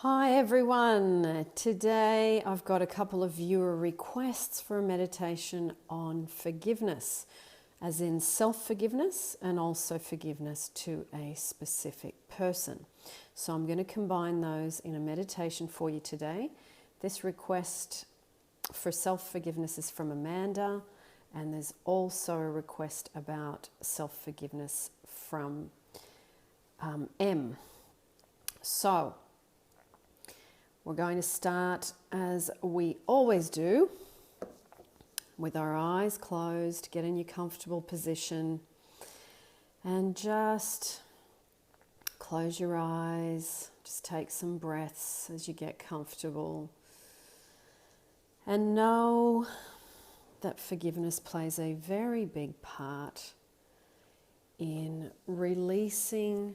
Hi everyone. Today I've got a couple of viewer requests for a meditation on forgiveness, as in self-forgiveness and also forgiveness to a specific person. So I'm going to combine those in a meditation for you today. This request for self-forgiveness is from Amanda, and there's also a request about self-forgiveness from M. So we're going to start, as we always do, with our eyes closed. Get in your comfortable position and just close your eyes. Just take some breaths as you get comfortable. And know that forgiveness plays a very big part in releasing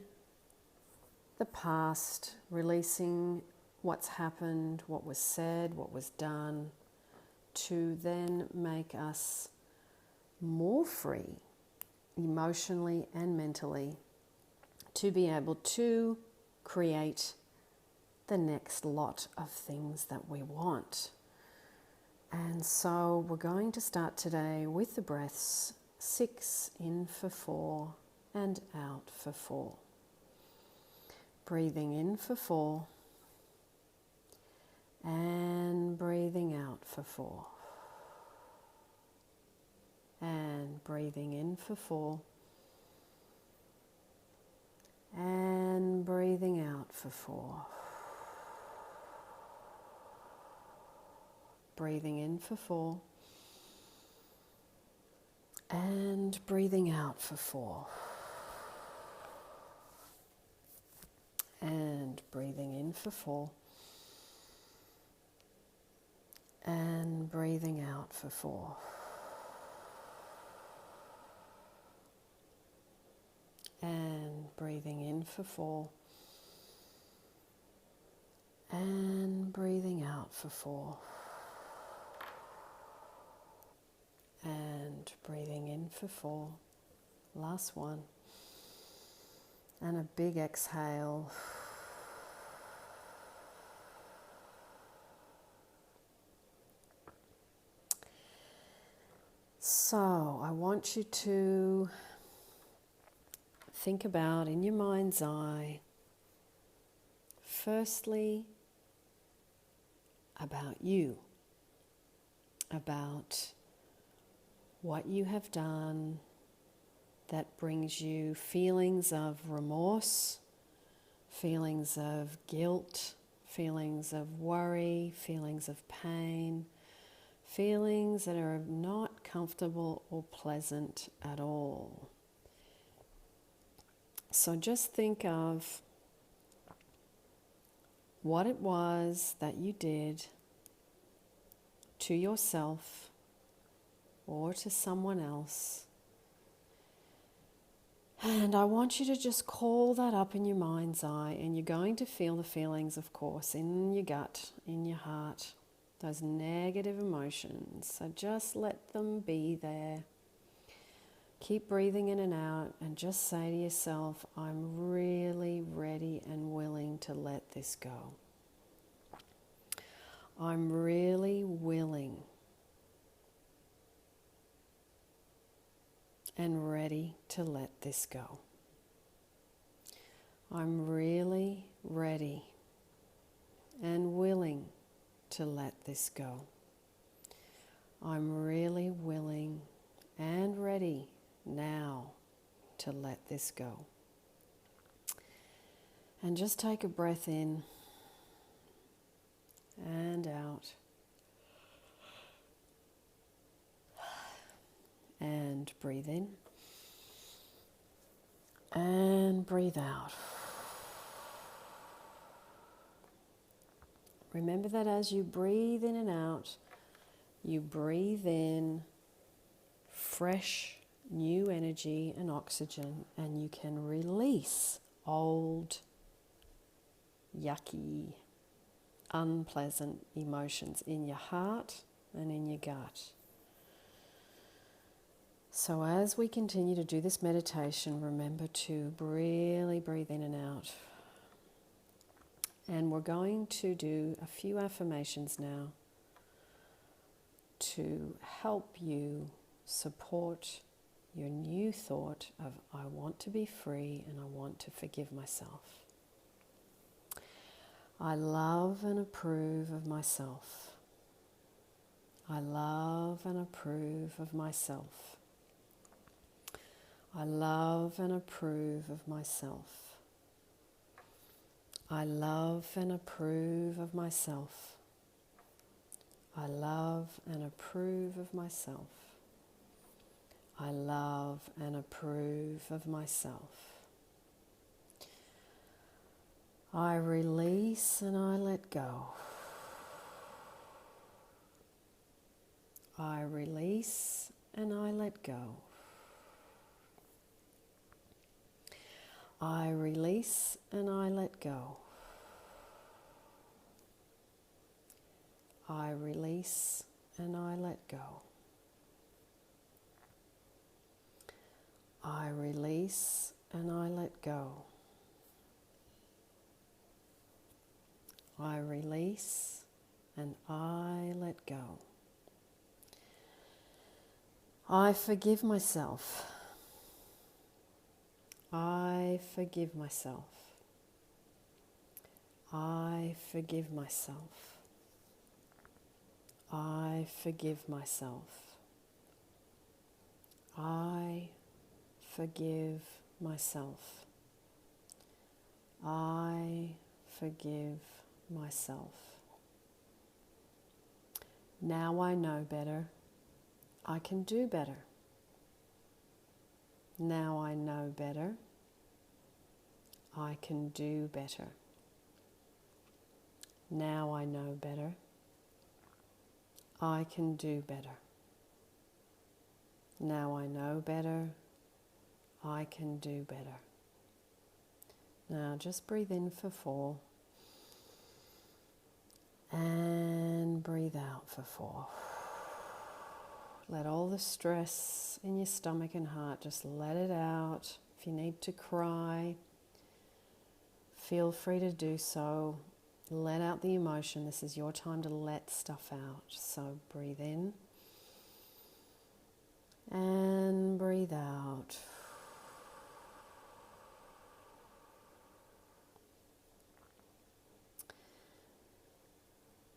the past, releasing what's happened, what was said, what was done, to then make us more free, emotionally and mentally, to be able to create the next lot of things that we want. And so we're going to start today with the breaths, 6 in for 4 and out for 4. Breathing in for 4. And breathing out for 4. And breathing in for 4. And breathing out for 4. Breathing in for 4. And breathing out for 4. And breathing in for 4. And breathing out for 4. And breathing in for 4. And breathing out for 4. And breathing in for 4. Last one. And a big exhale. So I want you to think about, in your mind's eye, firstly, about you, about what you have done that brings you feelings of remorse, feelings of guilt, feelings of worry, feelings of pain, feelings that are not comfortable or pleasant at all. So just think of what it was that you did to yourself or to someone else. And I want you to just call that up in your mind's eye, and you're going to feel the feelings, of course, in your gut, in your heart. Those negative emotions, so just let them be there. Keep breathing in and out and just say to yourself, I'm really ready and willing to let this go. I'm really willing and ready to let this go. I'm really ready and willing to let this go. I'm really willing and ready now to let this go. And just take a breath in and out. And breathe in and breathe out. Remember that as you breathe in and out, you breathe in fresh, new energy and oxygen, and you can release old, yucky, unpleasant emotions in your heart and in your gut. So as we continue to do this meditation, remember to really breathe in and out. And we're going to do a few affirmations now to help you support your new thought of I want to be free and I want to forgive myself. I love and approve of myself. I love and approve of myself. I love and approve of myself. I love and approve of myself. I love and approve of myself. I love and approve of myself. I release and I let go. I release and I let go. I release and I let go. I release and I let go. I release and I let go. I release and I let go. I forgive myself. I forgive myself. I forgive myself. I forgive myself. I forgive myself. I forgive myself. Now I know better. I can do better. Now I know better. I can do better. Now I know better. I can do better. Now I know better. I can do better. Now just breathe in for 4. And breathe out for 4. Let all the stress in your stomach and heart, just let it out. If you need to cry, feel free to do so. Let out the emotion. This is your time to let stuff out. So breathe in and breathe out.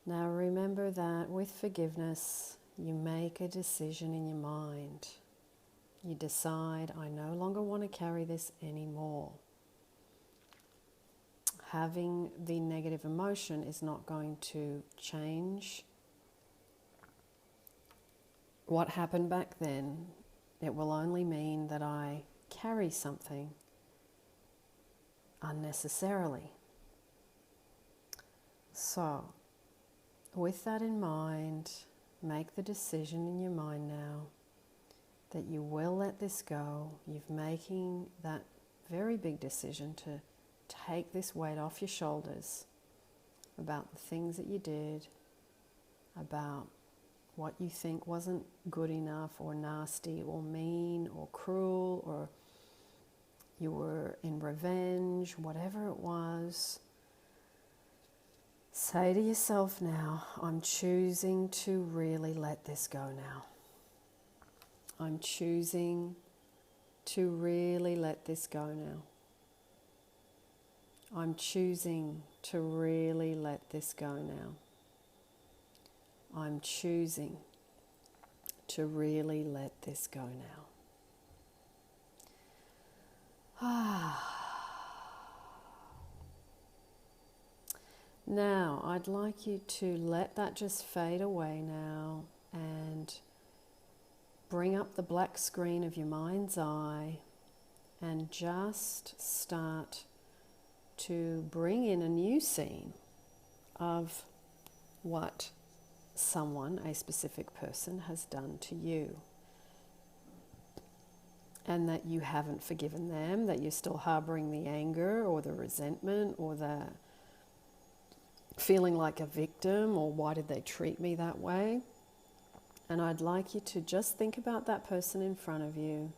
Now remember that with forgiveness, you make a decision in your mind. You decide, I no longer want to carry this anymore. Having the negative emotion is not going to change what happened back then. It will only mean that I carry something unnecessarily. So, with that in mind, make the decision in your mind now that you will let this go. You're making that very big decision to take this weight off your shoulders about the things that you did, about what you think wasn't good enough or nasty or mean or cruel, or you were in revenge, whatever it was. Say to yourself now, I'm choosing to really let this go now. I'm choosing to really let this go now. I'm choosing to really let this go now. I'm choosing to really let this go now. Now, I'd like you to let that just fade away now and bring up the black screen of your mind's eye and just start to bring in a new scene of what someone, a specific person, has done to you. And that you haven't forgiven them, that you're still harboring the anger or the resentment or the feeling like a victim, or why did they treat me that way? And I'd like you to just think about that person in front of you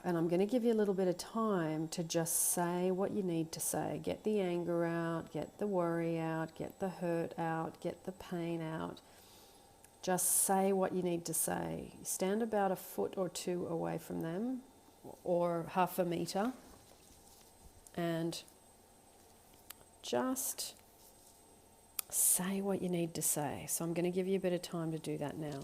And I'm going to give you a little bit of time to just say what you need to say. Get the anger out, get the worry out, get the hurt out, get the pain out. Just say what you need to say. Stand about a foot or two away from them, or half a meter, and just say what you need to say. So I'm going to give you a bit of time to do that now.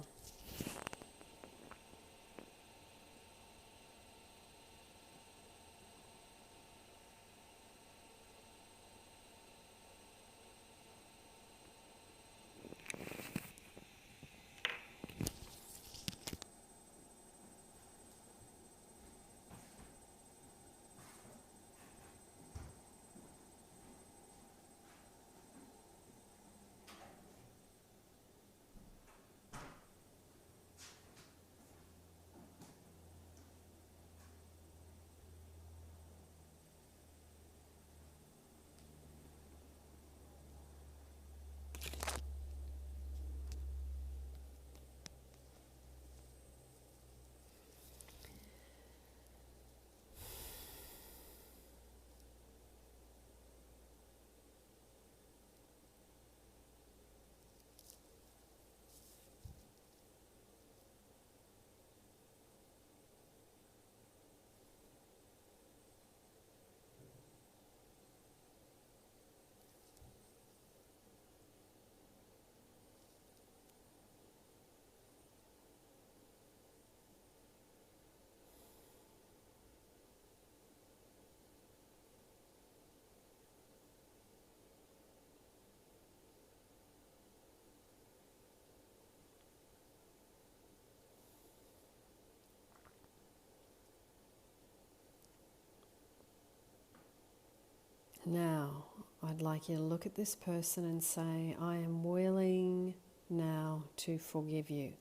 Now, I'd like you to look at this person and say, I am willing now to forgive you,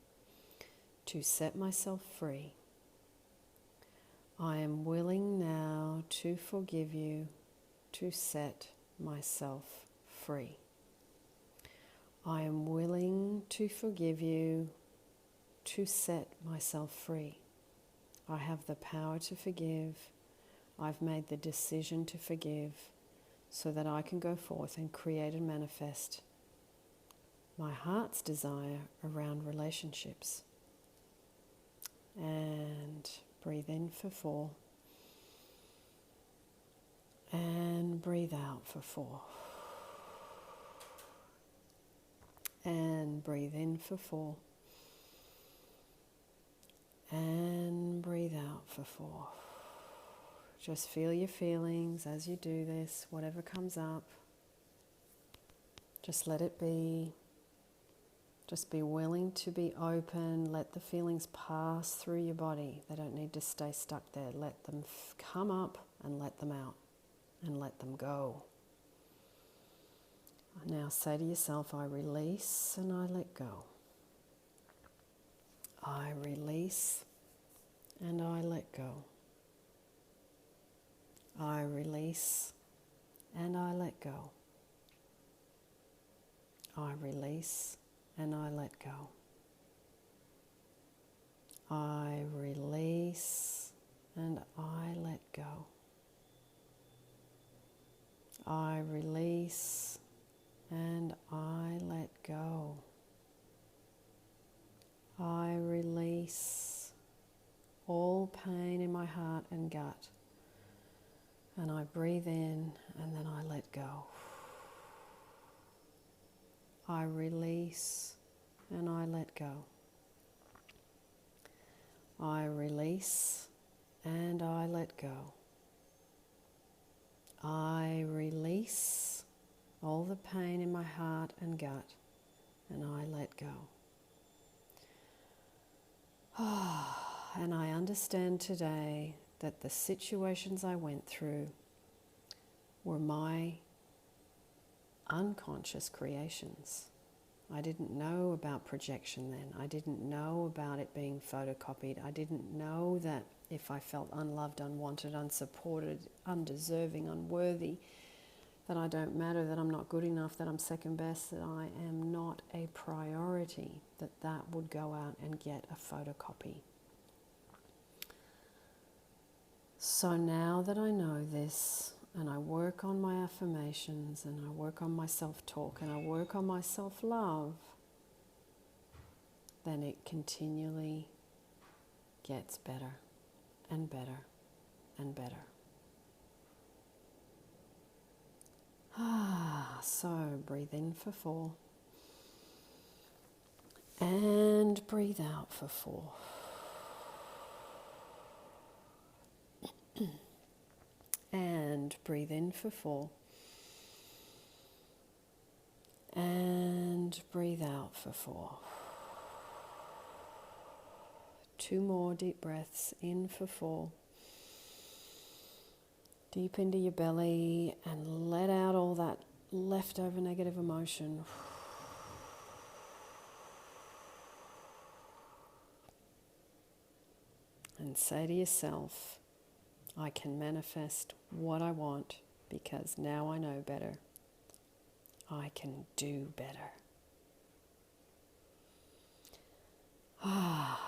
to set myself free. I am willing now to forgive you, to set myself free. I am willing to forgive you, to set myself free. I have the power to forgive. I've made the decision to forgive, so that I can go forth and create and manifest my heart's desire around relationships. And breathe in for 4. And breathe out for 4. And breathe in for 4. And breathe out for 4. Just feel your feelings as you do this, whatever comes up. Just let it be. Just be willing to be open. Let the feelings pass through your body. They don't need to stay stuck there. Let them come up and let them out and let them go. Now say to yourself, I release and I let go. I release and I let go. I release and I let go. I release and I let go. I release and I let go. I release and I let go. I release all pain in my heart and gut. And I breathe in and then I let go. I release and I let go. I release and I let go. I release all the pain in my heart and gut and I let go. And I understand today that the situations I went through were my unconscious creations. I didn't know about projection then. I didn't know about it being photocopied. I didn't know that if I felt unloved, unwanted, unsupported, undeserving, unworthy, that I don't matter, that I'm not good enough, that I'm second best, that I am not a priority, that would go out and get a photocopy. So now that I know this, and I work on my affirmations, and I work on my self-talk, and I work on my self-love, then it continually gets better and better and better. So breathe in for 4. And breathe out for 4. And breathe in for 4. And breathe out for 4. 2 more deep breaths in for 4. Deep into your belly and let out all that leftover negative emotion. And say to yourself, I can manifest what I want because now I know better. I can do better.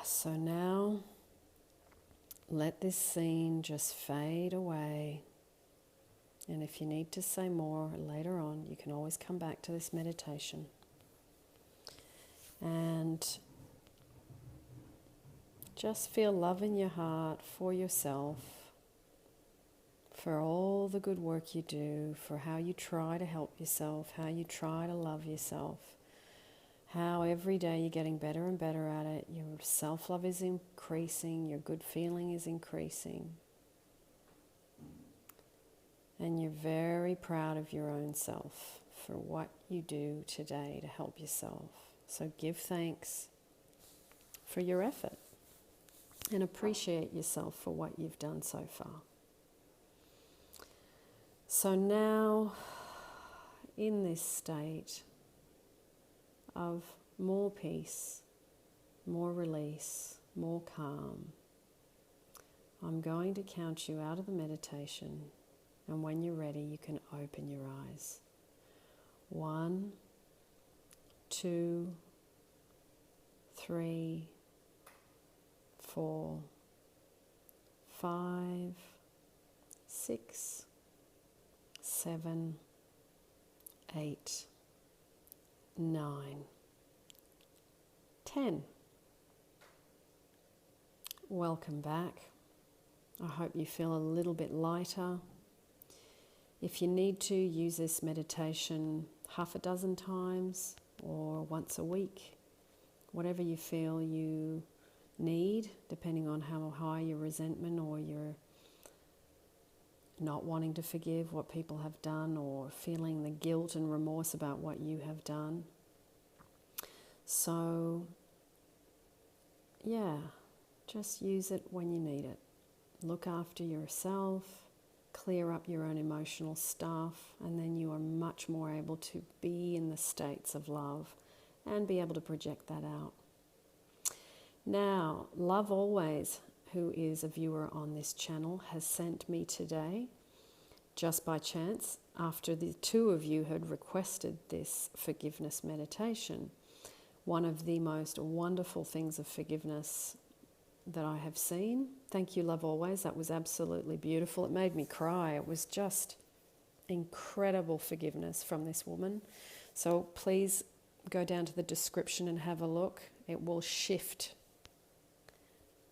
So now let this scene just fade away. And if you need to say more later on, you can always come back to this meditation. And just feel love in your heart for yourself, for all the good work you do, for how you try to help yourself, how you try to love yourself, how every day you're getting better and better at it, your self-love is increasing, your good feeling is increasing, and you're very proud of your own self for what you do today to help yourself. So give thanks for your effort and appreciate yourself for what you've done so far. So now, in this state of more peace, more release, more calm, I'm going to count you out of the meditation, and when you're ready, you can open your eyes. 1, 2, 3, 4, 5, 6, 7, 8, 9, 10. Welcome back. I hope you feel a little bit lighter. If you need to, use this meditation half a dozen times or once a week, whatever you feel you need, depending on how high your resentment or your not wanting to forgive what people have done, or feeling the guilt and remorse about what you have done. So, yeah, just use it when you need it. Look after yourself, clear up your own emotional stuff, and then you are much more able to be in the states of love and be able to project that out. Now, Love Always, who is a viewer on this channel, has sent me today, just by chance, after the 2 of you had requested this forgiveness meditation, one of the most wonderful things of forgiveness that I have seen. Thank you, Love Always. That was absolutely beautiful. It made me cry. It was just incredible forgiveness from this woman. So please go down to the description and have a look. It will shift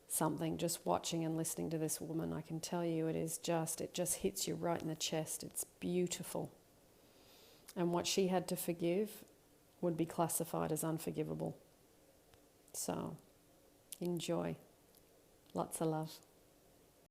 something just watching and listening to this woman. I can tell you it just hits you right in the chest. It's beautiful. And what she had to forgive would be classified as unforgivable. So enjoy. Lots of love.